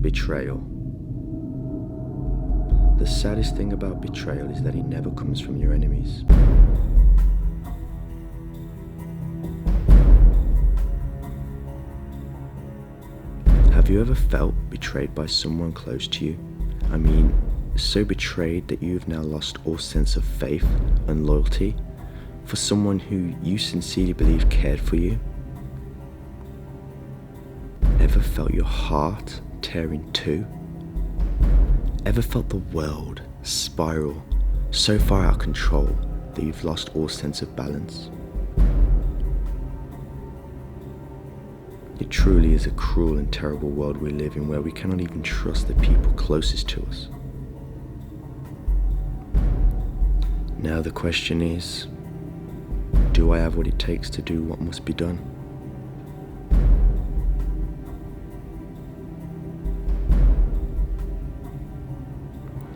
Betrayal. The saddest thing about betrayal is that it never comes from your enemies. Have you ever felt betrayed by someone close to you? I mean, so betrayed that you have now lost all sense of faith and loyalty for someone who you sincerely believe cared for you? Ever felt your heart tear in two? Ever felt the world spiral so far out of control that you've lost all sense of balance? It truly is a cruel and terrible world we live in, where we cannot even trust the people closest to us. Now the question is, do I have what it takes to do what must be done?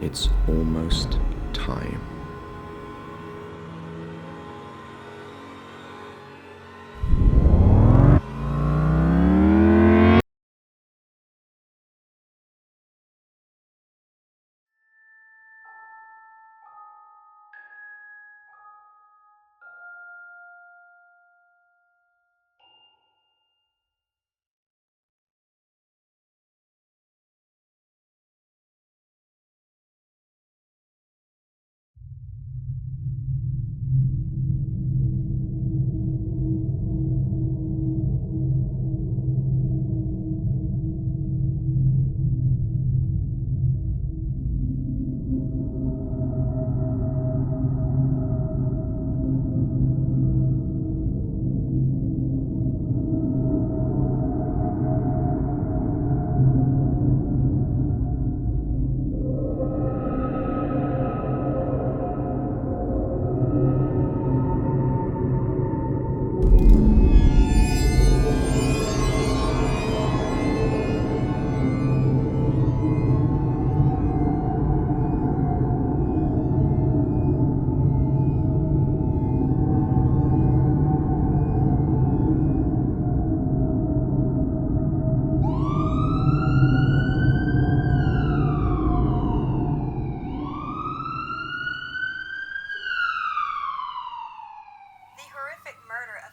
It's almost time.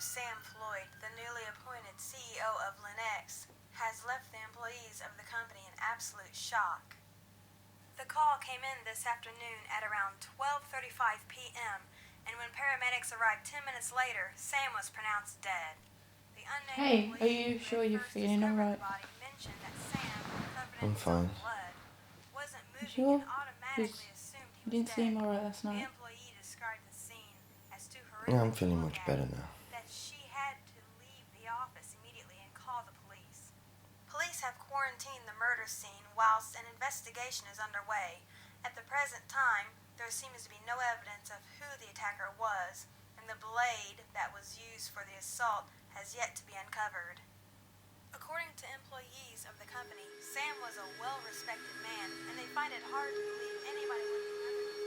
Sam Floyd, the newly appointed CEO of Linux, has left the employees of the company in absolute shock. The call came in this afternoon at around 12:35 p.m., and when paramedics arrived 10 minutes later, Sam was pronounced dead. The Hey, are you sure you're feeling alright? Mentioned that Sam, covered I'm in his own fine. blood, wasn't moving Sure? and automatically Because assumed he you was didn't dead. seem alright last The night. employee described the scene as too Yeah, horrific I'm feeling to look much at, better now. that she had to leave the office immediately and call the police. Police have quarantined the murder scene whilst an investigation is underway. At the present time, there seems to be no evidence of who the attacker was, and the blade that was used for the assault has yet to be uncovered. According to employees of the company, Sam was a well-respected man, and they find it hard to believe anybody would remember him.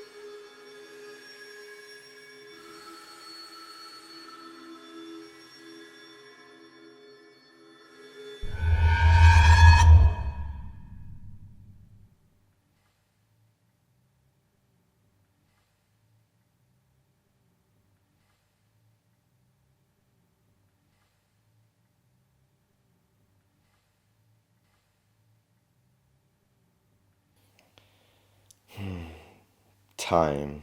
Time.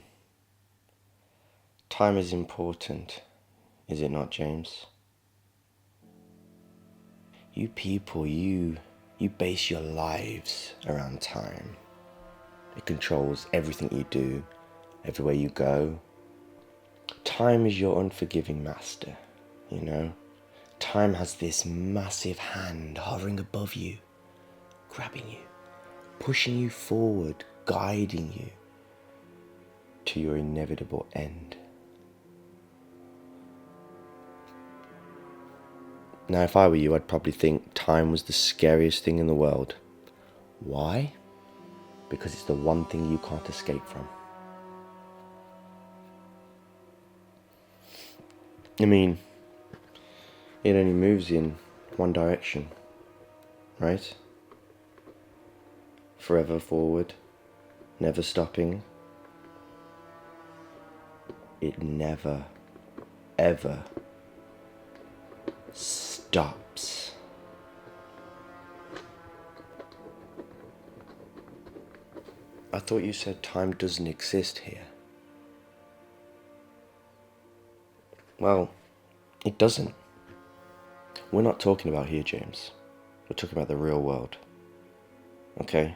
Time is important, is it not, James? You people, you base your lives around time. It controls everything you do, everywhere you go. Time is your unforgiving master, you know? Time has this massive hand hovering above you, grabbing you, pushing you forward, guiding you to your inevitable end. Now, if I were you, I'd probably think time was the scariest thing in the world. Why? Because it's the one thing you can't escape from. I mean, it only moves in one direction, right? forever forward, never stopping. It never, ever stops. I thought you said time doesn't exist here. Well, it doesn't. We're not talking about here, James. We're talking about the real world. Okay?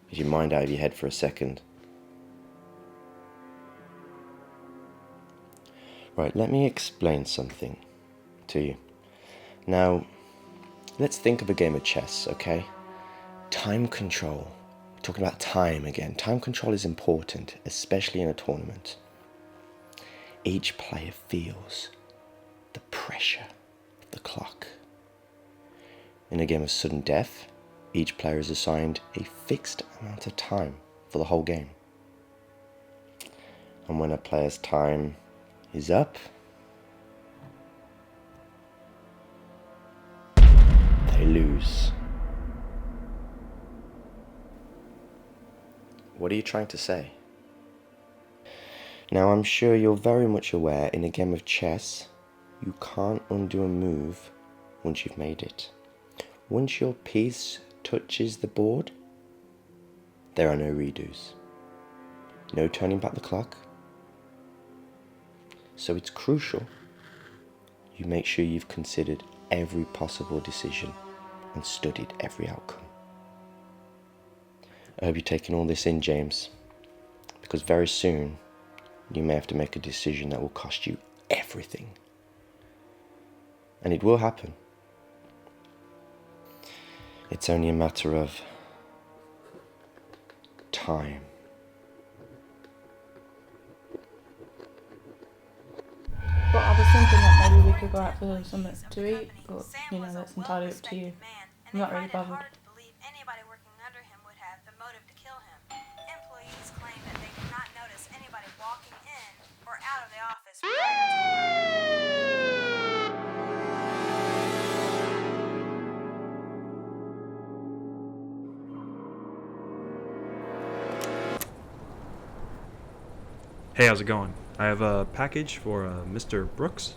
Get your mind out of your head for a second. Right, let me explain something to you. Now, let's think of a game of chess, okay? Time control. We're talking about time again. Time control is important, especially in a tournament. Each player feels the pressure of the clock. In a game of sudden death, each player is assigned a fixed amount of time for the whole game. And when a player's time is up, they lose. What are you trying to say? Now, I'm sure you're very much aware in a game of chess, you can't undo a move once you've made it. Once your piece touches the board, there are no redos. No turning back the clock. So it's crucial you make sure you've considered every possible decision and studied every outcome. I hope you're taking all this in, James, because very soon you may have to make a decision that will cost you everything. And it will happen. It's only a matter of time. But I was thinking that maybe we could go out for something to eat, but you know, that's entirely up to you. I'm not really bothered. Anybody working under him would have the motive to kill him. Employees claim that they did not notice anybody walking in or out of the office prior to. Hey, how's it going? I have a package for Mr. Brooks.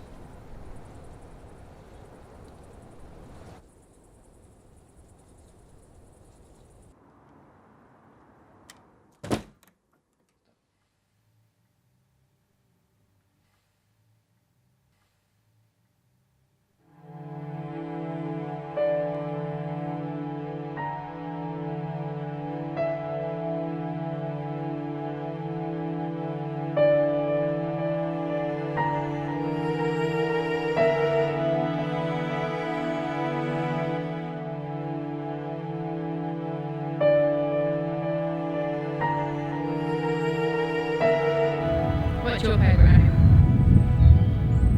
What's your favourite?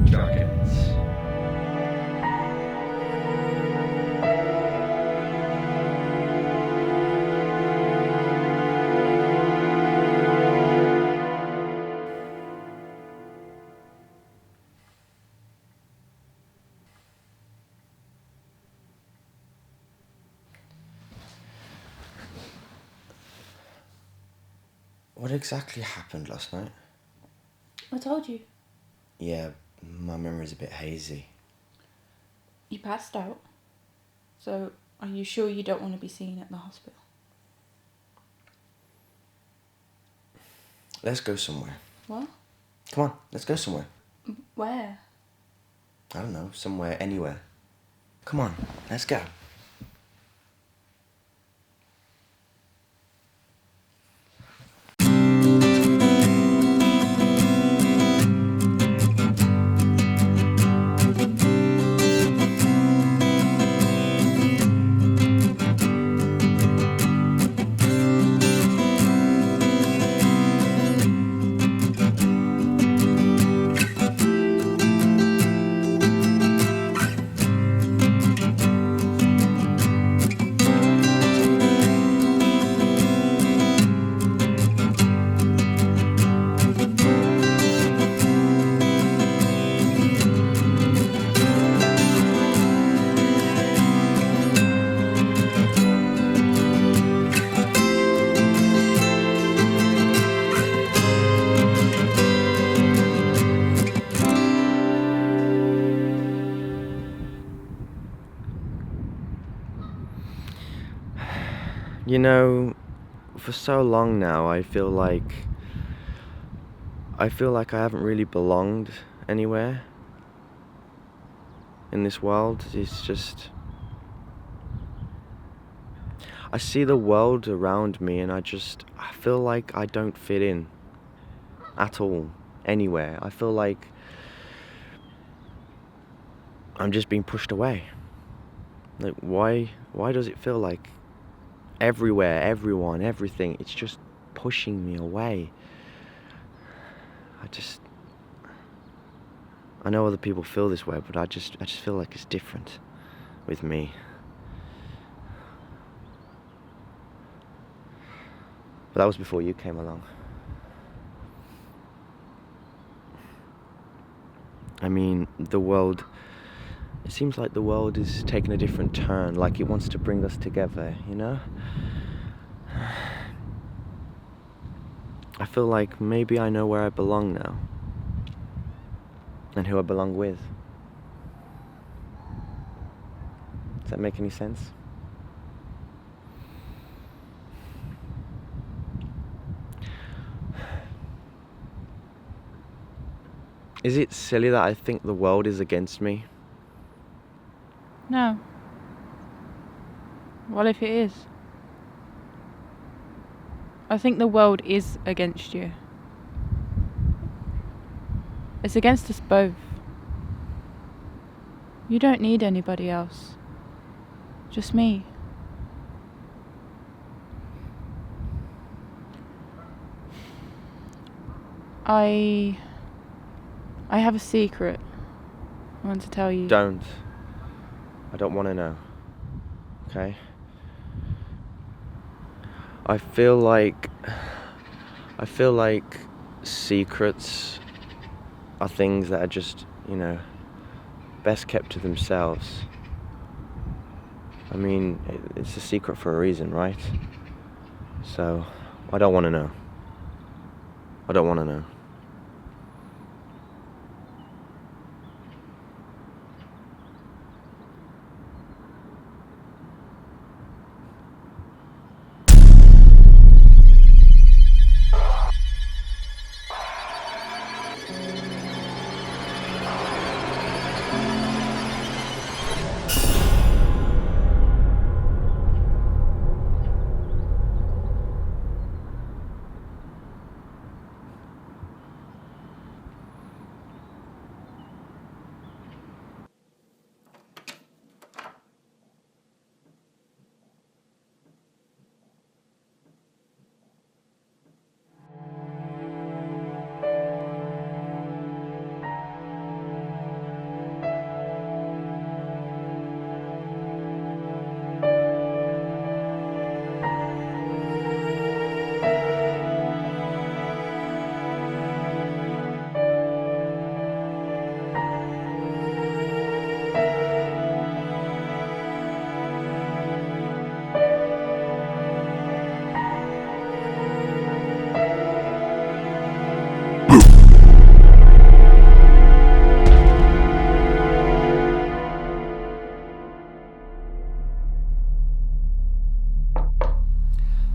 Dragons. What exactly happened last night? I told you. Yeah, my memory's a bit hazy. You passed out. So, are you sure you don't want to be seen at the hospital? Let's go somewhere. What? Come on, let's go somewhere. Where? I don't know, somewhere, anywhere. Come on, let's go. You know, for so long now, I feel like I haven't really belonged anywhere in this world. It's just, I see the world around me and I feel like I don't fit in at all, anywhere. I feel like I'm just being pushed away. Like, why does it feel like everywhere, everyone, everything, it's just pushing me away? I know other people feel this way, but I just feel like it's different with me. But that was before you came along. I mean, it seems like the world is taking a different turn, like it wants to bring us together, you know? I feel like maybe I know where I belong now, and who I belong with. Does that make any sense? Is it silly that I think the world is against me? No. What if it is? I think the world is against you. It's against us both. You don't need anybody else. Just me. I have a secret I want to tell you. Don't. I don't want to know. Okay? I feel like secrets are things that are just, best kept to themselves. I mean, it's a secret for a reason, right? So, I don't want to know. I don't want to know.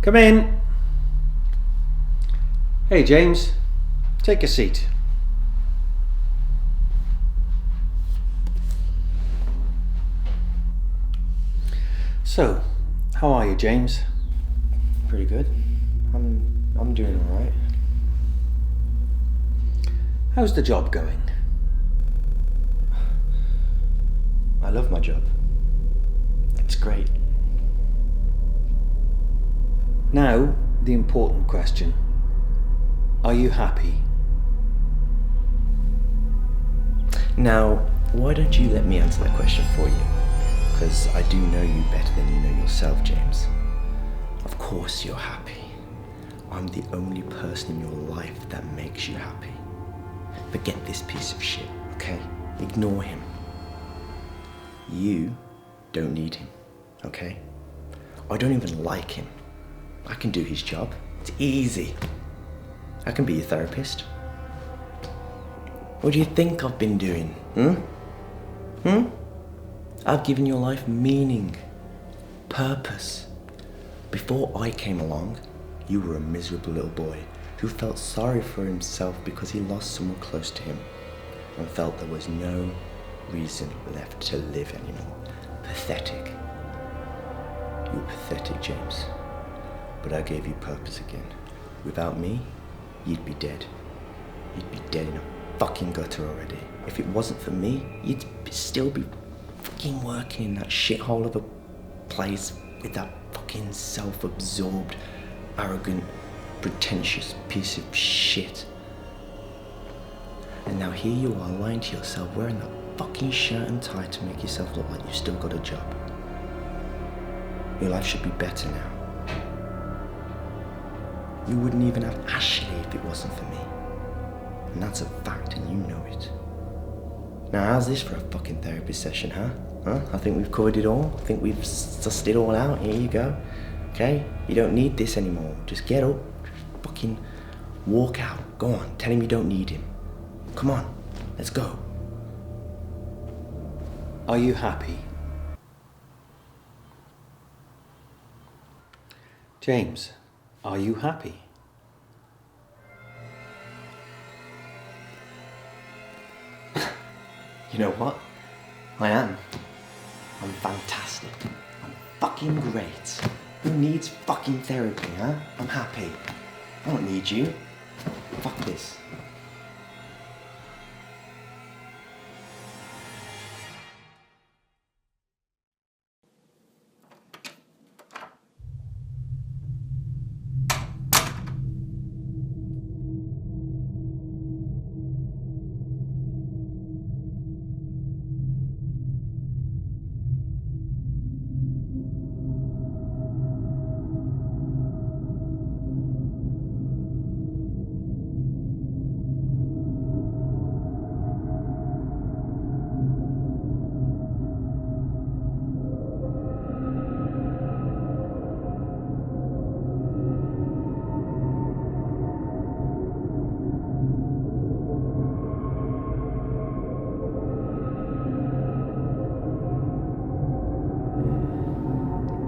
Come in. Hey, James. Take a seat. So, how are you, James? Pretty good. I'm doing all right. How's the job going? I love my job. It's great. Now, the important question. Are you happy? Now, why don't you let me answer that question for you? Because I do know you better than you know yourself, James. Of course you're happy. I'm the only person in your life that makes you happy. Forget this piece of shit, okay? Ignore him. You don't need him, okay? I don't even like him. I can do his job. It's easy. I can be your therapist. What do you think I've been doing? I've given your life meaning, purpose, Before I came along, you were a miserable little boy who felt sorry for himself because he lost someone close to him and felt there was no reason left to live anymore. Pathetic. You were pathetic, James. But I gave you purpose again. Without me, you'd be dead. You'd be dead in a fucking gutter already. If it wasn't for me, you'd still be fucking working in that shithole of a place with that fucking self-absorbed, arrogant, pretentious piece of shit. And now here you are lying to yourself, wearing that fucking shirt and tie to make yourself look like you've still got a job. Your life should be better now. You wouldn't even have Ashley if it wasn't for me. And that's a fact, and you know it. Now, how's this for a fucking therapy session, huh? I think we've covered it all. I think we've sussed it all out. Here you go. Okay? You don't need this anymore. Just get up. Fucking walk out. Go on. Tell him you don't need him. Come on. Let's go. Are you happy? James, are you happy? You know what? I am. I'm fantastic. I'm fucking great. Who needs fucking therapy, huh? I'm happy. I don't need you. Fuck this.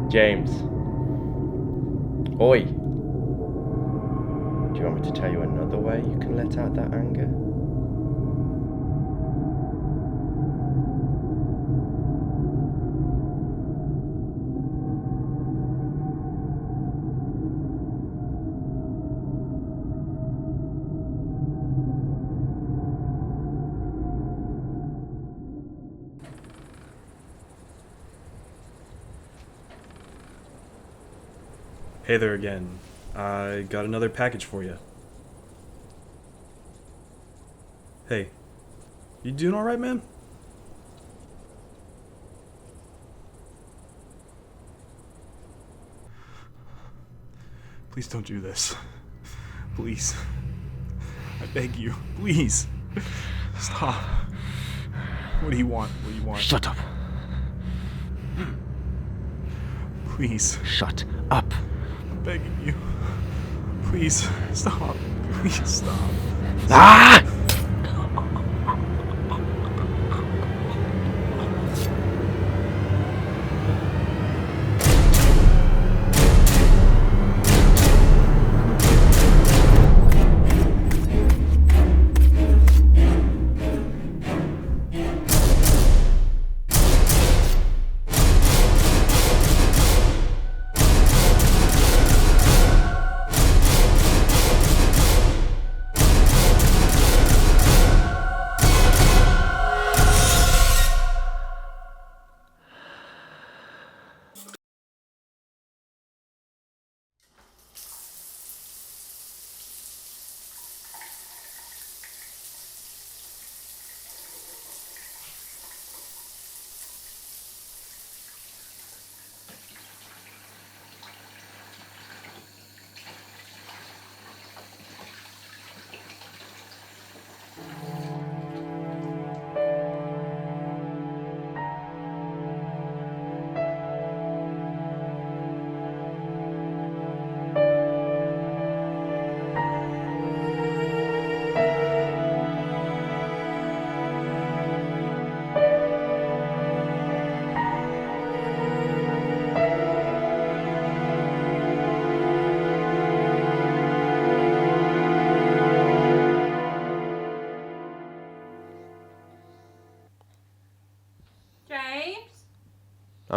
James. Oi. Do you want me to tell you another way you can let out that anger? Hey there again. I got another package for you. Hey, you doing alright, man? Please don't do this. Please. I beg you. Please. Stop. What do you want? What do you want? Shut up. Please. Shut up. I'm begging you. Please. Stop. Please stop. Ah!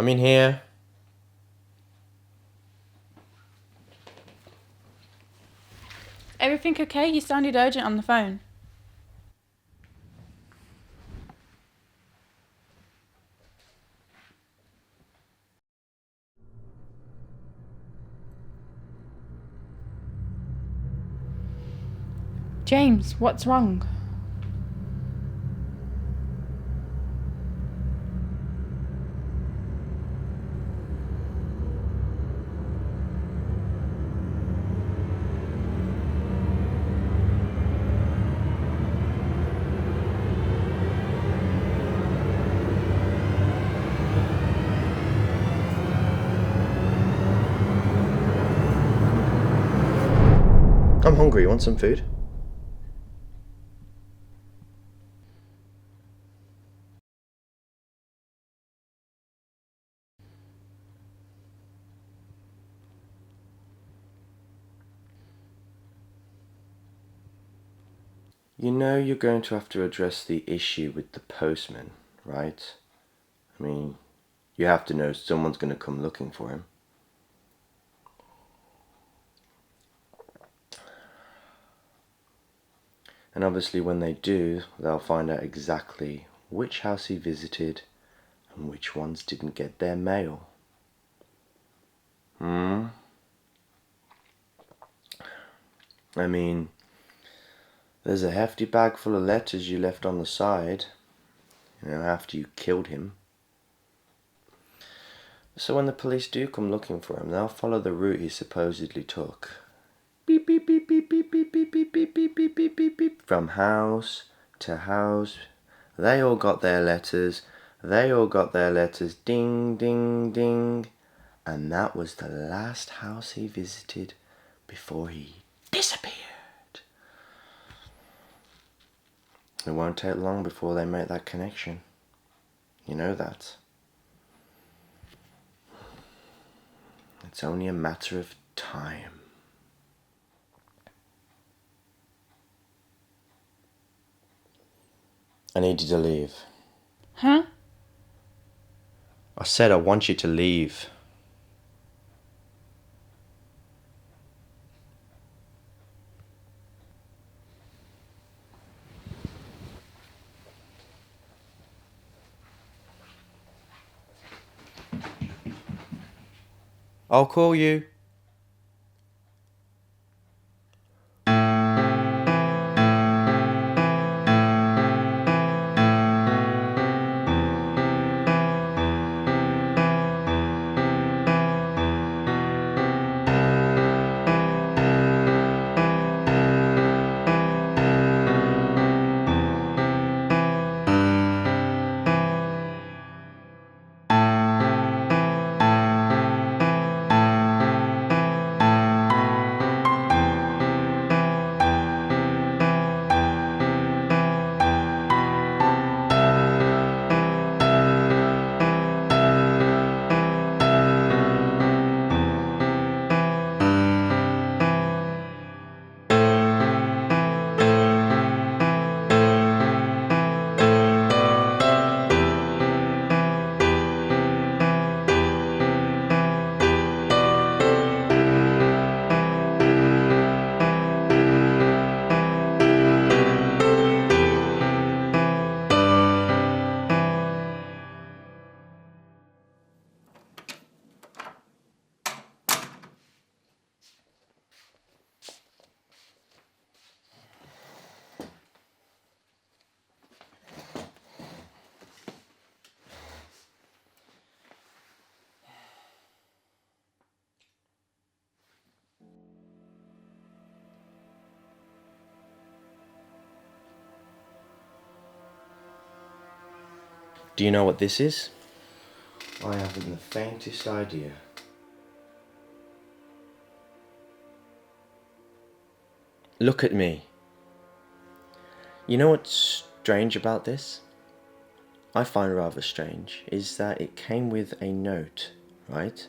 I'm in here. Everything okay? You sounded urgent on the phone. James, what's wrong? I'm hungry. You want some food? You know you're going to have to address the issue with the postman, right? I mean, you have to know someone's going to come looking for him. And obviously when they do, they'll find out exactly which house he visited and which ones didn't get their mail. I mean, there's a hefty bag full of letters you left on the side, after you killed him. So when the police do come looking for him, they'll follow the route he supposedly took. Beep, beep, beep, beep, beep, beep, beep, beep, beep, beep, beep, beep, beep, beep, from house to house. They all got their letters. Ding, ding, ding. And that was the last house he visited before he disappeared. It won't take long before they make that connection. You know that. It's only a matter of time. I need you to leave. Huh? I said I want you to leave. I'll call you. Do you know what this is? I haven't the faintest idea. Look at me. You know what's strange about this? I find rather strange is that it came with a note, right?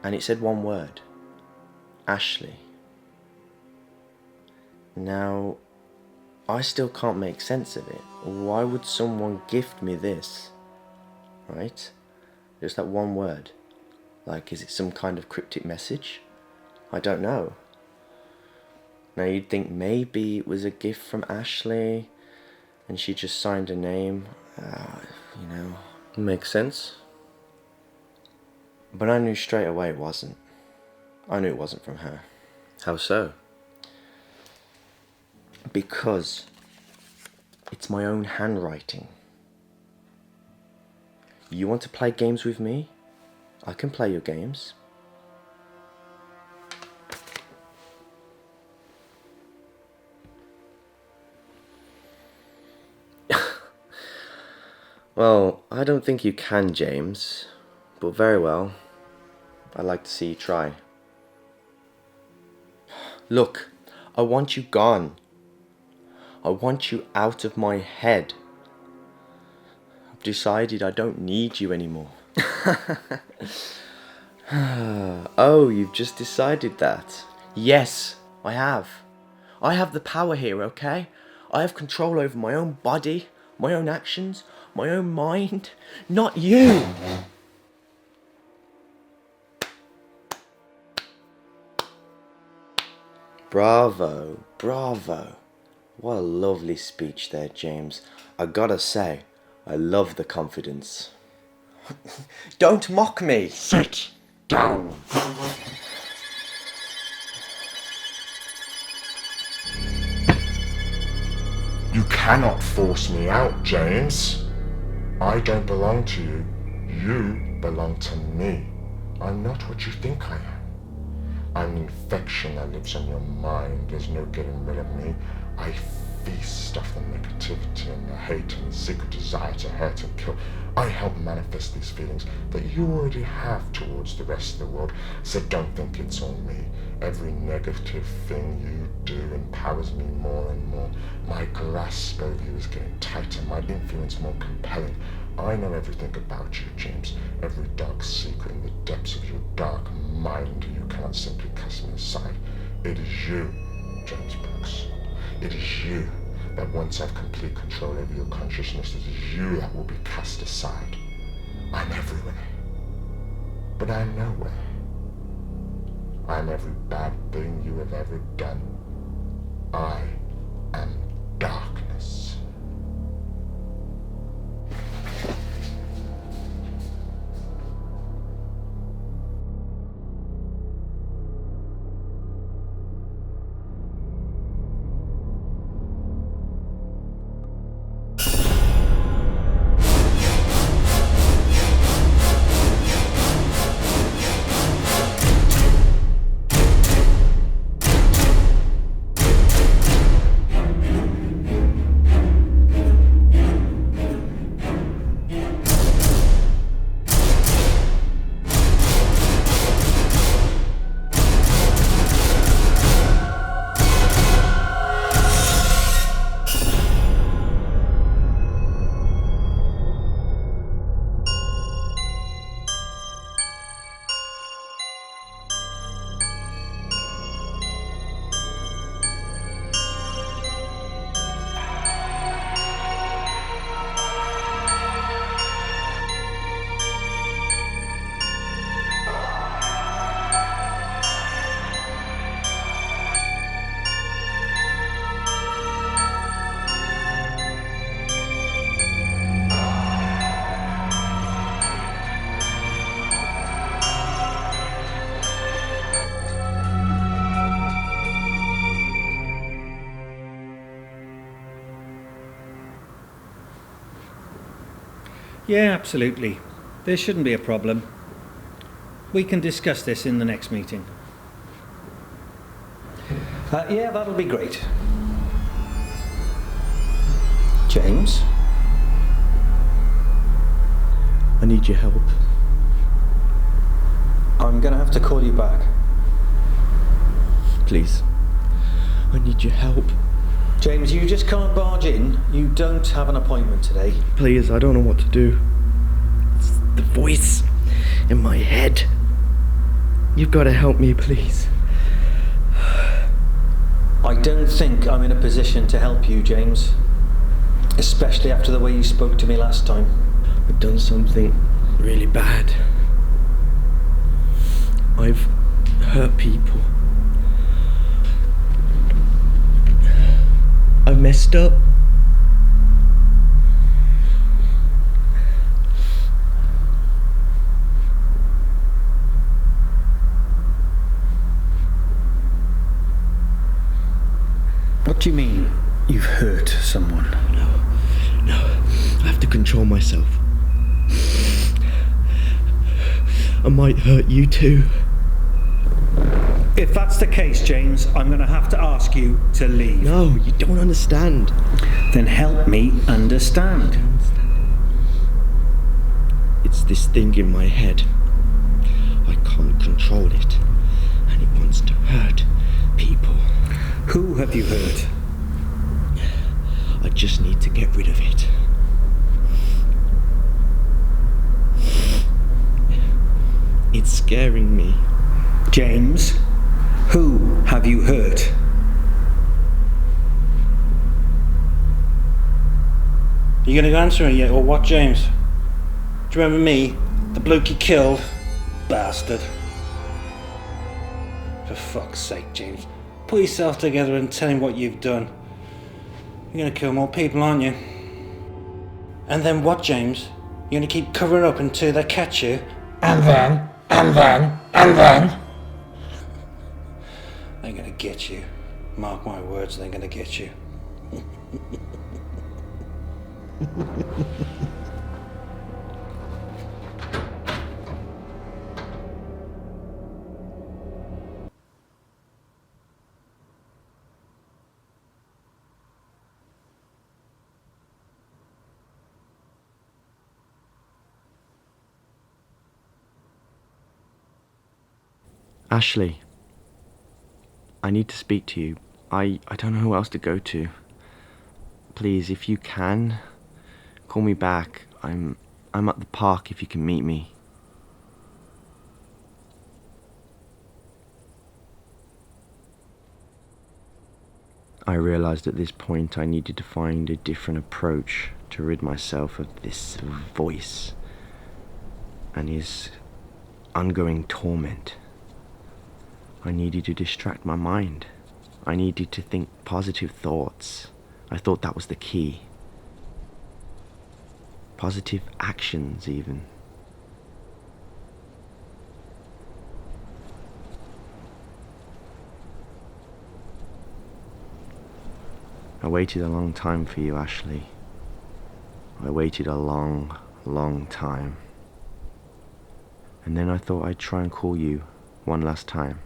And it said one word. Ashley. Now, I still can't make sense of it. Why would someone gift me this? Right? Just that one word. Like, is it some kind of cryptic message? I don't know. Now, you'd think maybe it was a gift from Ashley and she just signed a name. Makes sense. But I knew straight away it wasn't. I knew it wasn't from her. How so? Because it's my own handwriting. You want to play games with me? I can play your games. Well, I don't think you can, James. But very well. I'd like to see you try. Look, I want you gone. I want you out of my head. I've decided I don't need you anymore. Oh, you've just decided that? Yes, I have. I have the power here, okay? I have control over my own body, my own actions, my own mind. Not you! Bravo, bravo. What a lovely speech there, James. I gotta say, I love the confidence. Don't mock me! Sit down. You cannot force me out, James. I don't belong to you. You belong to me. I'm not what you think I am. I'm an infection that lives on your mind. There's no getting rid of me. I feast off the negativity and the hate and the secret desire to hurt and kill. I help manifest these feelings that you already have towards the rest of the world. So don't think it's on me. Every negative thing you do empowers me more and more. My grasp over you is getting tighter, my influence more compelling. I know everything about you, James. Every dark secret in the depths of your dark mind. You cannot simply cast me aside. It is you, James Brooks. It is you that once have complete control over your consciousness, it is you that will be cast aside. I'm everywhere, but I'm nowhere. I'm every bad thing you have ever done. I am darkness. Yeah, absolutely. There shouldn't be a problem. We can discuss this in the next meeting. Yeah, that'll be great. James? I need your help. I'm going to have to call you back. Please. I need your help. James, you just can't barge in. You don't have an appointment today. Please, I don't know what to do. It's the voice in my head. You've got to help me, please. I don't think I'm in a position to help you, James. Especially after the way you spoke to me last time. I've done something really bad. I've hurt people. I've messed up. What do you mean, you've hurt someone? No, I have to control myself. I might hurt you too. If that's the case, James, I'm going to have to ask you to leave. No, you don't understand. Then help me understand. It's this thing in my head. I can't control it, and it wants to hurt people. Who have you hurt? I just need to get rid of it. It's scaring me. James, who have you hurt? You gonna go answer it yet, or what, James? Do you remember me? The bloke you killed? Bastard. For fuck's sake, James. Pull yourself together and tell him what you've done. You're gonna kill more people, aren't you? And then what, James? You're gonna keep covering up until they catch you? And then. They're gonna get you. Mark my words, they're gonna get you. Ashley, I need to speak to you. I don't know who else to go to. Please, if you can, call me back. I'm at the park if you can meet me. I realized at this point I needed to find a different approach to rid myself of this voice and his ongoing torment. I needed to distract my mind. I needed to think positive thoughts. I thought that was the key. Positive actions, even. I waited a long time for you, Ashley. I waited a long, long time. And then I thought I'd try and call you one last time.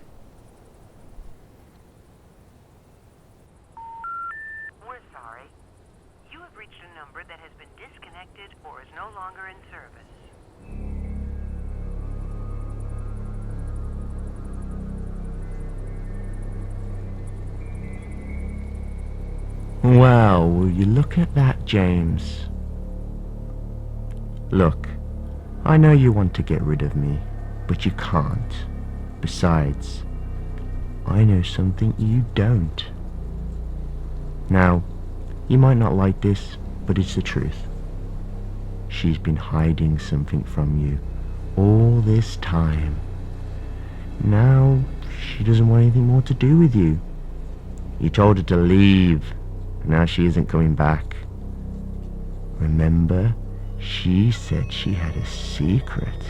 We're sorry. You have reached a number that has been disconnected or is no longer in service. Well, will you look at that, James? Look, I know you want to get rid of me, but you can't. Besides, I know something you don't. Now, you might not like this, but it's the truth. She's been hiding something from you all this time. Now, she doesn't want anything more to do with you. You told her to leave. Now she isn't coming back. Remember, she said she had a secret.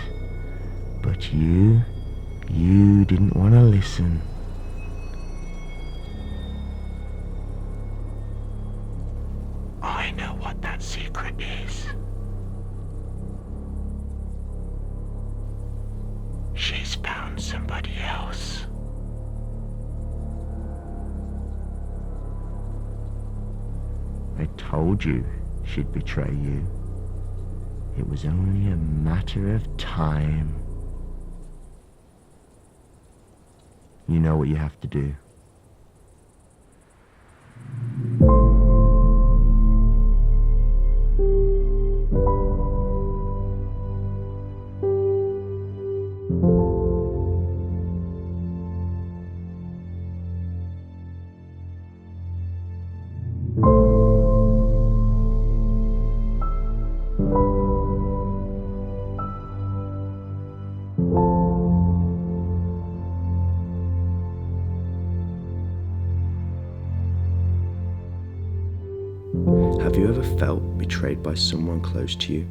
But you didn't want to listen. I know what that secret is. She's found somebody else. I told you she'd betray you. It was only a matter of time. You know what you have to do. Have you ever felt betrayed by someone close to you?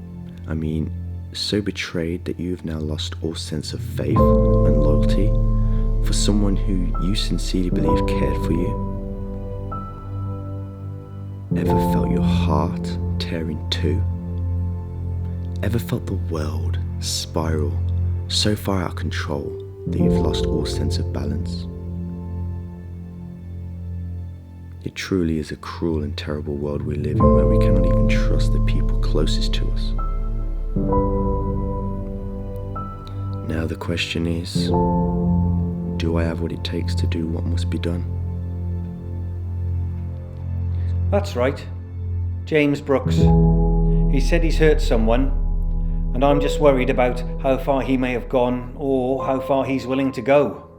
I mean, so betrayed that you have now lost all sense of faith and loyalty for someone who you sincerely believe cared for you? Ever felt your heart tear in two? Ever felt the world spiral so far out of control that you've lost all sense of balance? It truly is a cruel and terrible world we live in, where we cannot even trust the people closest to us. Now the question is, do I have what it takes to do what must be done? That's right. James Brooks. He said he's hurt someone, and I'm just worried about how far he may have gone or how far he's willing to go.